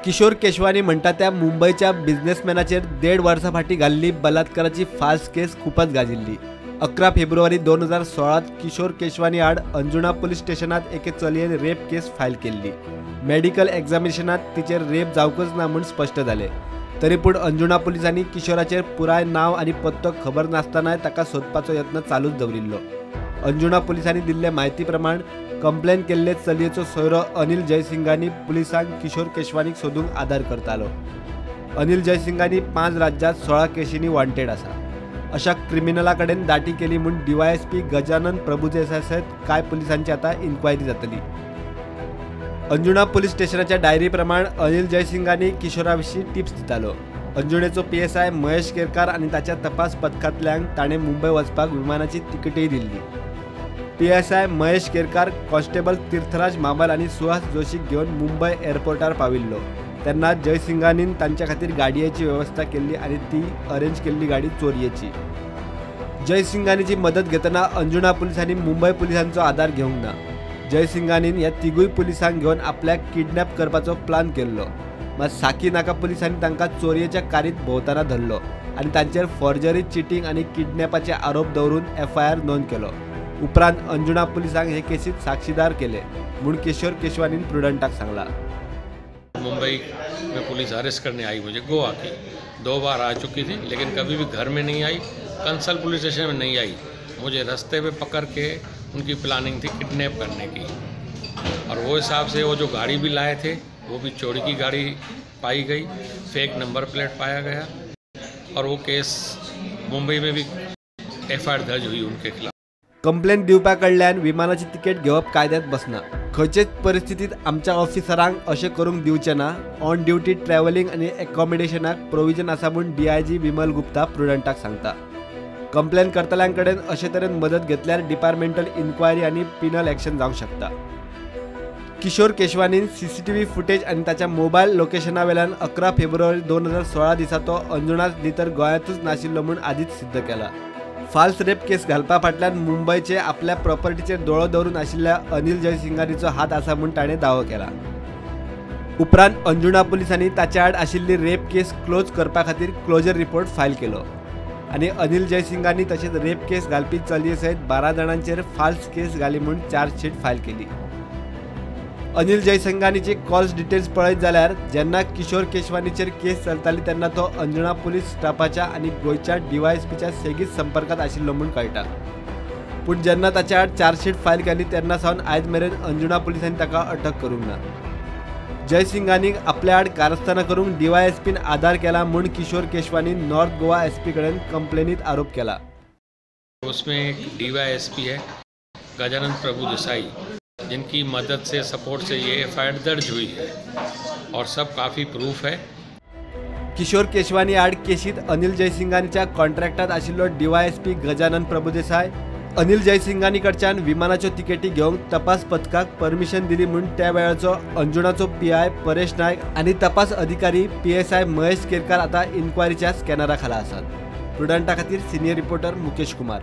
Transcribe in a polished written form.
किशोर केशवानी म्हणटा त्या मुंबईच्या बिझनेसमॅनाचेर 1.5 वर्सां फाटीं घाल्ली बलात्काराची फाल्स केस खूपच गाजिल्ली। 11 फेब्रुवारी 2016 किशोर केशवानी आड अंजुणा पुलीस स्टेशनात एके चलयेन रेप केस फायल केल्ली। मेडिकल एक्झामिनेशनात तिचेर रेप जावकच ना म्हूण स्पष्ट जालें। तरी पूण अंजुणा पुलिसांनी किशोराचेर पुराय नांव आनी पत्तो खबर नासतनाय ताका सोदपाचो यत्न चालूच दवरिल्लो। अंजुणा पुलिसांनी दिल्ले म्हायती प्रमाण कंप्लेन केल्ले चलयेचो सोयरो अनिल जयसिंगानी पुलिसांक किशोर केशवानीक सोदूंक आदार करतालो। अनिल जयसिंगानी 5 राज्यांत 16 केशींनी वॉन्टेड आसा। अशा क्रिमिनला कडेन दाटी केली म्हूण DYSP गजानन प्रभुदेसाय सयत कांय पुलिसांची आतां इन्क्वायरी जातली। अंजुणा पुलीस स्टेशनाच्या डायरी प्रमाण अनिल जयसिंगानी किशोरा विशीं टिप्स दितालो। अंजुणेचो PSI महेश केरकार आनी ताच्या तपास पथकांतल्यांक ताणें मुंबय वचपाक विमानाची तिकेटय दिल्ली। PSI महेश केरकार कॉन्स्टेबल तीर्थराज मामल आनी सुहास जोशीक घेवन मुंबय एअरपोर्टार पाविल्लो तेन्ना जयसिंगानीन तांच्या खातीर गाडयेची वेवस्था केल्ली आनी ती अरेंज केल्ली गाडी चोरयेची। जयसिंगानीची मदत घेतना अंजुणा पुलिसांनी मुंबय पुलिसांचो आदार घेवंक ना। जयसिंगानीन ह्या तिगूय पुलिसांक घेवन आपल्याक किडनॅप करपाचो प्लान केल्लो, मात साकीनाका पुलिसांनी तांकां चोरयेच्या कारीत भोंवतना धरलो आनी तांचेर फॉर्जरी, चिटींग आनी किडनॅपाचे आरोप दवरून FIR नोंद केलो। उपरांत अंजुणा पुलिसांक हे केसीत साक्षीदार केले म्हूण किशोर केशवानीन प्रुडंटाक सांगला। मुंबई में पुलिस अरेस्ट करने आई मुझे गोवा की 2 बार आ चुकी थी, लेकिन कभी भी घर में नहीं आई, कंसल पुलिस स्टेशन में नहीं आई। मुझे रास्ते पे पकड़ के उनकी प्लानिंग थी किडनैप करने की, और वो हिसाब से वो जो गाड़ी भी लाए थे वो भी चोरी की गाड़ी पाई गई, फेक नंबर प्लेट पाया गया, और वो केस मुंबई में भी FIR दर्ज हुई उनके खिलाफ। कंप्लेन दिवपा कडल्यान विमानाची तिकेट घेवप कायद्यात बसना। खंयचेच परिस्थितीत आमच्या ऑफिसरांक अशें करूंक दिवचें ना। ऑन ड्युटी ट्रॅव्हलिंग आनी एकोमोडेशनाक प्रोविजन आसा म्हूण DIG विमल गुप्ता प्रुडंटाक सांगता। कंप्लेन करतल्यांक कडेन अशे तरेन मदत घेतल्यार डिपार्टमेंटल इन्क्वायरी आनी पिनल एक्शन जावंक शकता। किशोर केशवानीन CCTV फुटेज आनी ताच्या मोबायल लोकेशना वेल्यान 11 फेब्रुवारी 2016 दिसा तो अंजुणाच न्ही तर गोंयांतूच नाशिल्लो म्हूण आदींच सिद्ध केला। फाल्स रेप केस घालपा फाटल्यान मुंबयचे आपल्या प्रॉपर्टीचेर दोळो दवरून आशिल्ल्या अनिल जयसिंगानीचो हात आसा म्हूण ताणें दावो केला। उपरांत अंजुणा पुलिसांनी ताच्या आड आशिल्ली रेप केस क्लोज करपा खातीर क्लोजर रिपोर्ट फायल केलो आनी अनिल जयसिंगानी तशेंच रेप केस घालपी चलये सयत 12 जाणांचेर फाल्स केस घाली म्हूण चार्जशीट फायल केली। अनिल जयसिंगानीचे कॉल्स डिटेल्स पळयत जाल्यार जेन्ना किशोर केशवानीचेर केस चलताली तेन्ना तो अंजुणा पुलीस स्टाफाच्या आनी गोंयच्या DYSPच्या सेगीत संपर्कात आशिल्लो म्हूण कळटा। पूण जेन्ना ताच्या आड चार्जशीट फायल केली तेन्ना सावन आयज मेरेन अंजुणा पुलिसांनी ताका अटक करूंक ना। जयसिंगानीक आपल्या आड कारस्थाना करूंक DYSPन आदार केला म्हूण किशोर केशवानी नॉर्थ गोवा SP कडेन कंप्लेनीत आरोप केला। उसमें एक DYSP है गजानन प्रभुदेसाई, जिनकी मदद से, सपोर्ट से ये FIR दर्ज हुई है, और सब काफ़ी प्रूफ है। किशोर केशवानी आड केशीत अनिल जयसिंगानीच्या कॉन्ट्रॅक्टात आशिल्लो DYSP गजानन प्रभुदेसाय अनिल जयसिंगानी कडच्यान विमानाच्यो तिकेटी घेवंक तपास पथकाक परमिशन दिली म्हूण त्या वेळाचो अंजुणाचो PI परेश नायक आनी तपास अधिकारी PSI महेश केरकार आतां इन्क्वायरीच्या स्कॅनरा खाला आसात। प्रुडंटा खातीर सिनियर रिपोर्टर मुकेश कुमार।